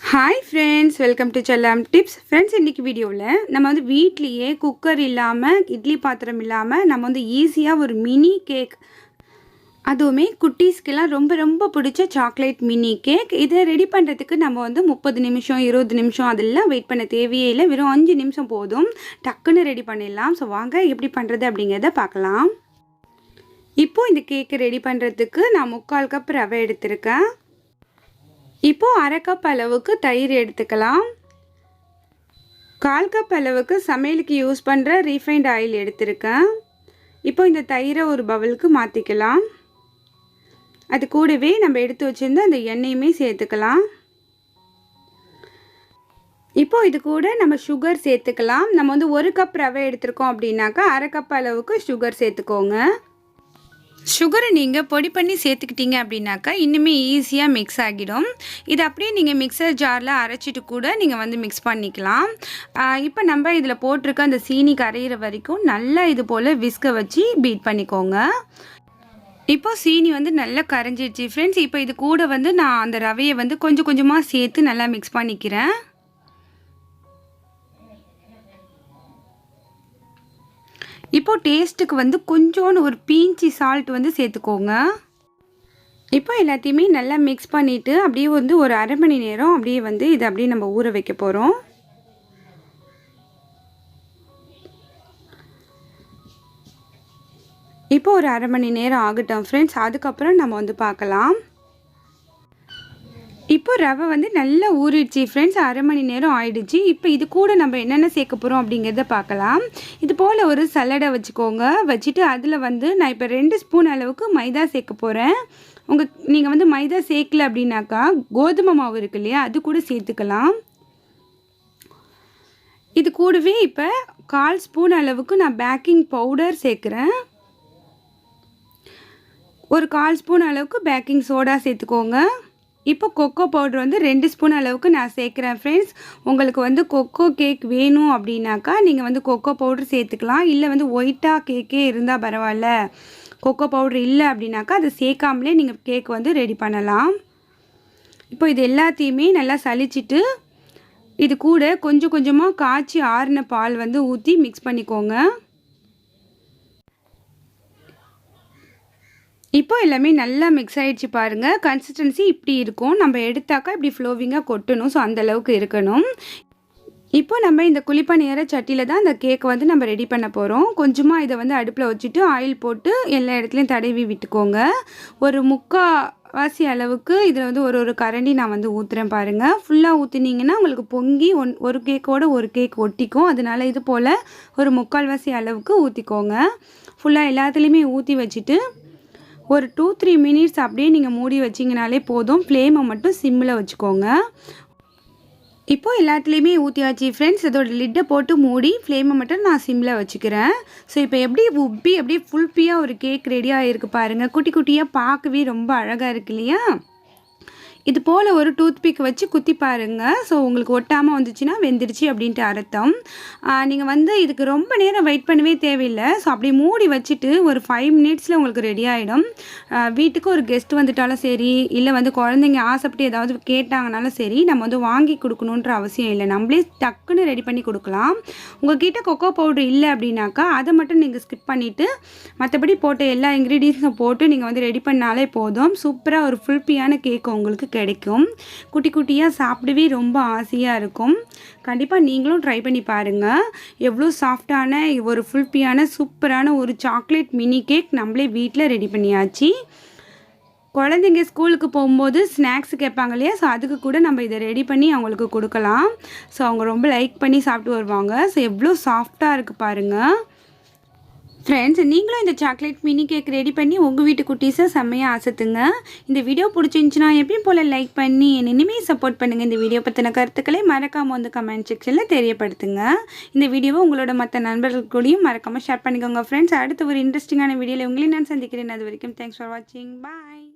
hi friends welcome to Chellam tips friends इनकी वीडियोவில் நம்ம வந்து வீட்லயே குக்கர் இல்லாம இட்லி பாத்திரம் இல்லாம நம்ம வந்து ஈஸியா ஒரு மினி கேக் அதுவுமே குட்டீஸ்க்குலாம் ரொம்ப பிடிச்ச சாக்லேட் மினி கேக் இதை ரெடி பண்றதுக்கு நம்ம வந்து 30 நிமிஷம் 20 நிமிஷம் அதெல்லாம் வெயிட் பண்ண தேவையே இல்லை வெறும் 5 நிமிஷம் போதும் டக்குன்னு ரெடி பண்ணிடலாம் சோ வாங்க எப்படி பண்றது அப்படிங்கறத பார்க்கலாம் இப்போ இந்த கேக் ரெடி பண்றதுக்கு நான் 3/4 கப் ரவை எடுத்துர்க்கேன் இப்போ 1/2 கப் அளவுக்கு தயிர் எடுத்துக்கலாம் 1/4 கப் அளவுக்கு சமையலுக்கு யூஸ் பண்ற ரீஃபைண்ட் ஆயில் எடுத்துர்க்கேன் இப்போ இந்த தயிரை ஒரு பவுலுக்கு மாத்திக்கலாம் அது கூடவே நம்ம எடுத்து வச்சிருந்த அந்த எண்ணெயுமே சேர்த்துக்கலாம் இப்போ இது கூட நம்ம சுகர் சேர்த்துக்கலாம் நம்ம வந்து 1 கப் ரவை எடுத்துர்க்கோம் அப்படினாக்கா 1/2 கப் அளவுக்கு சுகர் சேர்த்துக்கோங்க சுகரை நீங்கள் பொடி பண்ணி சேர்த்துக்கிட்டீங்க அப்படின்னாக்கா இன்னுமே ஈஸியாக மிக்ஸ் ஆகிடும் இது அப்படியே நீங்கள் மிக்சர் ஜாரில் அரைச்சிட்டு கூட நீங்கள் வந்து மிக்ஸ் பண்ணிக்கலாம் இப்போ நம்ம இதில் போட்டிருக்க அந்த சீனி கரையிற வரைக்கும் நல்லா இது போல் விஸ்கை வச்சு பீட் பண்ணிக்கோங்க இப்போ சீனி வந்து நல்லா கரைஞ்சிடுச்சு ஃப்ரெண்ட்ஸ் இப்போ இது கூட வந்து நான் அந்த ரவையை வந்து கொஞ்சம் கொஞ்சமாக சேர்த்து நல்லா மிக்ஸ் பண்ணிக்கிறேன் இப்போ டேஸ்ட்டுக்கு வந்து கொஞ்சோண்டு ஒரு பிஞ்சி சால்ட் வந்து சேர்த்துக்கோங்க இப்போ எல்லாத்தையுமே நல்லா மிக்ஸ் பண்ணிவிட்டு அப்படியே வந்து ஒரு அரை மணி நேரம் அப்படியே வந்து இதை அப்படியே நம்ம ஊற வைக்க போகிறோம் இப்போ ஒரு அரை மணி நேரம் ஆகட்டும் ஃப்ரெண்ட்ஸ் அதுக்கப்புறம் நம்ம வந்து பார்க்கலாம் இப்போ ரவை வந்து நல்லா ஊறிடுச்சு ஃப்ரெண்ட்ஸ் அரை மணி நேரம் ஆயிடுச்சு இப்போ இது கூட நம்ம என்னென்ன சேர்க்க போகிறோம் அப்படிங்கிறத பார்க்கலாம் இது போல் ஒரு சல்லடை வச்சுக்கோங்க வச்சுட்டு அதில் வந்து நான் இப்போ 2 ஸ்பூன் அளவுக்கு மைதா சேர்க்க போகிறேன் நீங்கள் வந்து மைதா சேர்க்கல அப்படின்னாக்கா கோதுமை மாவு இருக்கு இல்லையா அது கூட சேர்த்துக்கலாம் இது கூடவே இப்போ 1/4 ஸ்பூன் அளவுக்கு நான் பேக்கிங் பவுடர் சேர்க்குறேன் ஒரு 1/4 ஸ்பூன் அளவுக்கு பேக்கிங் சோடா சேர்த்துக்கோங்க இப்போ கொக்கோ பவுடர் வந்து 2 ஸ்பூன் அளவுக்கு நான் சேர்க்குறேன் ஃப்ரெண்ட்ஸ் உங்களுக்கு வந்து கொக்கோ கேக் வேணும் அப்படின்னாக்கா நீங்கள் வந்து கொக்கோ பவுடர் சேர்த்துக்கலாம் இல்லை வந்து ஒயிட்டாக கேக்கே இருந்தால் பரவாயில்ல கொக்கோ பவுடர் இல்லை அப்படின்னாக்கா அதை சேர்க்காமலே நீங்கள் கேக் வந்து ரெடி பண்ணலாம் இப்போ இது எல்லாத்தையுமே நல்லா சலிச்சிட்டு இது கூட கொஞ்சம் கொஞ்சமாக காய்ச்சி ஆறின பால் வந்து ஊற்றி மிக்ஸ் பண்ணிக்கோங்க இப்போ எல்லாமே நல்லா மிக்ஸ் ஆயிடுச்சு பாருங்கள் கன்சிஸ்டன்சி இப்படி இருக்கும் நம்ம எடுத்தாக்கா இப்படி ஃப்ளோவிங்காக கொட்டணும் ஸோ அந்த அளவுக்கு இருக்கணும் இப்போ நம்ம இந்த குழிப்பணியார சட்டியில் தான் இந்த கேக் வந்து நம்ம ரெடி பண்ண போகிறோம் கொஞ்சமாக இதை வந்து அடுப்பில் வச்சுட்டு ஆயில் போட்டு எல்லா இடத்துலையும் தடவி விட்டுக்கோங்க ஒரு 3/4 வாசி அளவுக்கு இதில் வந்து ஒரு கரண்டி நான் வந்து ஊற்றுறேன் பாருங்கள் ஃபுல்லாக ஊற்றினீங்கன்னா உங்களுக்கு பொங்கி ஒரு கேக்கோட ஒரு கேக் ஒட்டிக்கும் அதனால இது போல் ஒரு 3/4 வாசி அளவுக்கு ஊற்றிக்கோங்க ஃபுல்லாக எல்லாத்துலேயுமே ஊற்றி வச்சுட்டு ஒரு 2-3 மினிட்ஸ் அப்படியே நீங்கள் மூடி வச்சிங்கனாலே போதும் ஃப்ளேமை மட்டும் சிம்மில் வச்சுக்கோங்க இப்போ எல்லாத்துலேயுமே ஊற்றியாச்சு ஃப்ரெண்ட்ஸ் இதோட லிட்டை போட்டு மூடி ஃப்ளேமை மட்டும் நான் சிம்மில் வச்சுக்கிறேன் ஸோ இப்போ எப்படி உப்பி அப்படியே ஃபுல்பியாக ஒரு கேக் ரெடியாக இருக்குது பாருங்கள் குட்டி குட்டியாக பார்க்கவே ரொம்ப அழகாக இருக்கு இல்லையா இது போல் ஒரு டூத்பிக் வச்சு குத்தி பாருங்கள் ஸோ உங்களுக்கு ஒட்டாமல் வந்துச்சுன்னா வெந்துடுச்சு அப்படின்ட்டு அர்த்தம் நீங்கள் வந்து இதுக்கு ரொம்ப நேரம் வெயிட் பண்ணவே தேவையில்லை ஸோ அப்படி மூடி வச்சுட்டு ஒரு 5 மினிட்ஸில் உங்களுக்கு ரெடி ஆகிடும் வீட்டுக்கு ஒரு கெஸ்ட் வந்துட்டாலும் சரி இல்லை வந்து குழந்தைங்க ஆசைப்பட்டு ஏதாவது கேட்டாங்கனாலும் சரி நம்ம வந்து வாங்கி கொடுக்கணுன்ற அவசியம் இல்லை நம்மளே டக்குன்னு ரெடி பண்ணி கொடுக்கலாம் உங்கள்கிட்ட கொக்கோ பவுடர் இல்லை அப்படின்னாக்கா அதை மட்டும் நீங்கள் ஸ்கிப் பண்ணிவிட்டு மற்றபடி போட்ட எல்லா இன்க்ரீடியன்ஸும் போட்டு நீங்கள் வந்து ரெடி பண்ணாலே போதும் சூப்பராக ஒரு ஃபுல்பியான கேக் உங்களுக்கு கிடைக்கும் குட்டி குட்டியாக சாப்பிடவே ரொம்ப ஆசையாக இருக்கும் கண்டிப்பாக நீங்களும் ட்ரை பண்ணி பாருங்கள் எவ்வளோ சாஃப்டான ஒரு ஃபுல்பியான சூப்பரான ஒரு சாக்லேட் மினி கேக் நம்மளே வீட்டில் ரெடி பண்ணியாச்சு குழந்தைங்க ஸ்கூலுக்கு போகும்போது ஸ்நாக்ஸ் கேட்பாங்க இல்லையா ஸோ அதுக்கு கூட நம்ம இதை ரெடி பண்ணி அவங்களுக்கு கொடுக்கலாம் ஸோ அவங்க ரொம்ப லைக் பண்ணி சாப்பிட்டு வருவாங்க ஸோ எவ்வளோ சாஃப்டாக இருக்குது பாருங்கள் ஃப்ரெண்ட்ஸ் நீங்களும் இந்த சாக்லேட் மினி கேக் ரெடி பண்ணி உங்கள் வீட்டு குட்டீஸை செம்மையாக ஆசத்துங்க இந்த வீடியோ பிடிச்சிருந்துச்சுன்னா எப்பயும் போல் லைக் பண்ணி என்னை இனிமேல் சப்போர்ட் பண்ணுங்கள் இந்த வீடியோ பற்றின கருத்துக்களை மறக்காமல் வந்து கமெண்ட் செக்ஷனில் தெரியப்படுத்துங்க இந்த வீடியோவை உங்களோட மற்ற நண்பர்கள் கூடயும் மறக்காமல் ஷேர் பண்ணிக்கோங்க ஃப்ரெண்ட்ஸ் அடுத்த ஒரு இன்ட்ரெஸ்டிங்கான வீடியோவில் உங்களையும் நான் சந்திக்கிறேன் அது வரைக்கும் தேங்க்ஸ் ஃபார் வாட்சிங் பாய்